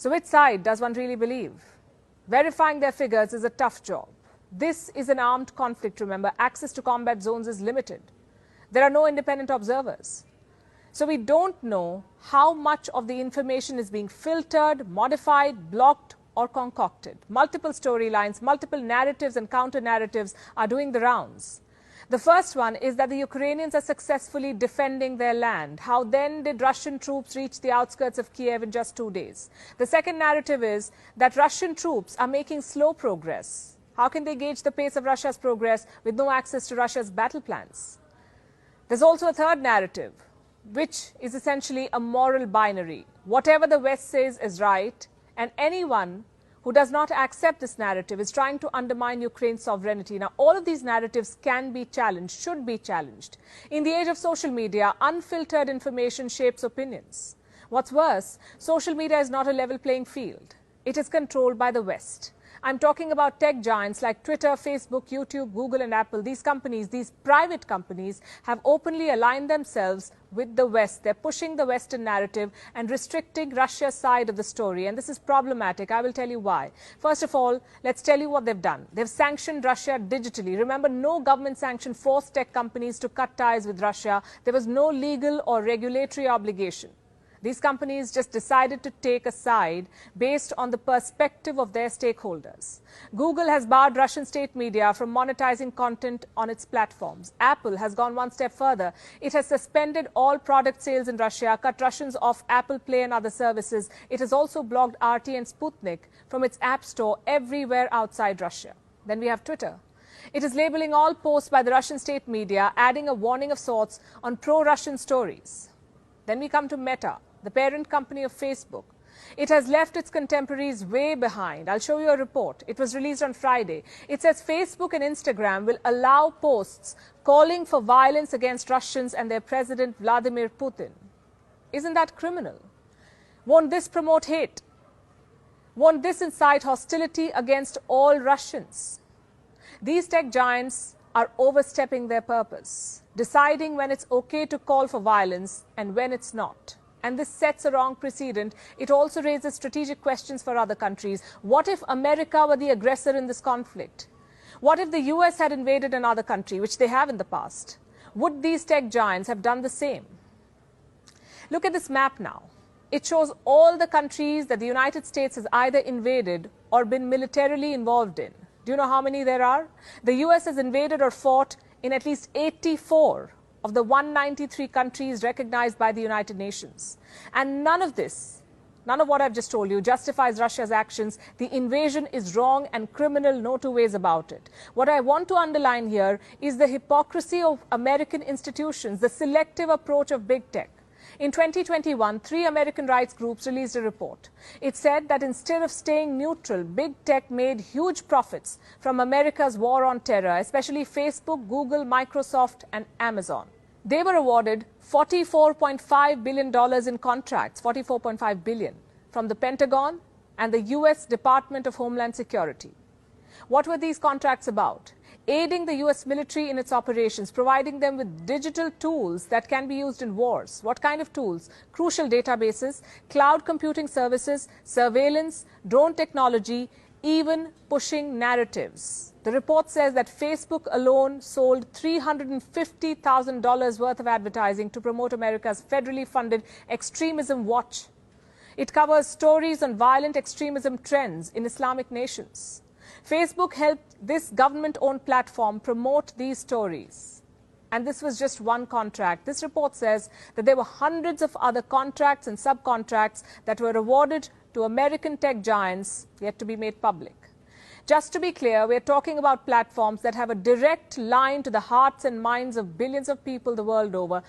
So which side does one really believe? Verifying their figures is a tough job. This is an armed conflict, remember. Access to combat zones is limited. There are no independent observers. So we don't know how much of the information is being filtered, modified, blocked, or concocted. Multiple storylines, multiple narratives and counter-narratives are doing the rounds. The first one is that the Ukrainians are successfully defending their land. How then did Russian troops reach the outskirts of Kiev in just 2 days? The second narrative is that Russian troops are making slow progress. How can they gauge the pace of Russia's progress with no access to Russia's battle plans? There's also a third narrative, which is essentially a moral binary. Whatever the West says is right, and anyone who does not accept this narrative is trying to undermine Ukraine's sovereignty. Now, all of these narratives can be challenged, should be challenged. In the age of social media, unfiltered information shapes opinions. What's worse, social media is not a level playing field. It is controlled by the West. I'm talking about tech giants like Twitter, Facebook, YouTube, Google and Apple. These companies, these private companies, have openly aligned themselves with the West. They're pushing the Western narrative and restricting Russia's side of the story. And this is problematic. I will tell you why. First of all, let's tell you what they've done. They've sanctioned Russia digitally. Remember, no government sanction forced tech companies to cut ties with Russia. There was no legal or regulatory obligation. These companies just decided to take a side based on the perspective of their stakeholders. Google has barred Russian state media from monetizing content on its platforms. Apple has gone one step further. It has suspended all product sales in Russia, cut Russians off Apple Play and other services. It has also blocked RT and Sputnik from its app store everywhere outside Russia. Then we have Twitter. It is labeling all posts by the Russian state media, adding a warning of sorts on pro-Russian stories. Then we come to Meta, the parent company of Facebook. It has left its contemporaries way behind. I'll show you a report. It was released on Friday. It says Facebook and Instagram will allow posts calling for violence against Russians and their president, Vladimir Putin. Isn't that criminal? Won't this promote hate? Won't this incite hostility against all Russians? These tech giants are overstepping their purpose, deciding when it's okay to call for violence and when it's not. And this sets a wrong precedent. It also raises strategic questions for other countries. What if America were the aggressor in this conflict? What if the US had invaded another country, which they have in the past? Would these tech giants have done the same? Look at this map now. It shows all the countries that the United States has either invaded or been militarily involved in. Do you know how many there are? The US has invaded or fought in at least 84 of the 193 countries recognized by the United Nations. And none of this, none of what I've just told you, justifies Russia's actions. The invasion is wrong and criminal, no two ways about it. What I want to underline here is the hypocrisy of American institutions, the selective approach of big tech. In 2021, 3 American rights groups released a report. It said that instead of staying neutral, big tech made huge profits from America's war on terror, especially Facebook, Google, Microsoft, and Amazon. They were awarded $44.5 billion in contracts, $44.5 billion, from the Pentagon and the US Department of Homeland Security. What were these contracts about? Aiding the US military in its operations, providing them with digital tools that can be used in wars. What kind of tools? Crucial databases, cloud computing services, surveillance, drone technology, even pushing narratives. The report says that Facebook alone sold $350,000 worth of advertising to promote America's federally funded Extremism Watch. It covers stories on violent extremism trends in Islamic nations. Facebook helped this government-owned platform promote these stories. And this was just one contract. This report says that there were hundreds of other contracts and subcontracts that were awarded to American tech giants yet to be made public. Just to be clear, we're talking about platforms that have a direct line to the hearts and minds of billions of people the world over.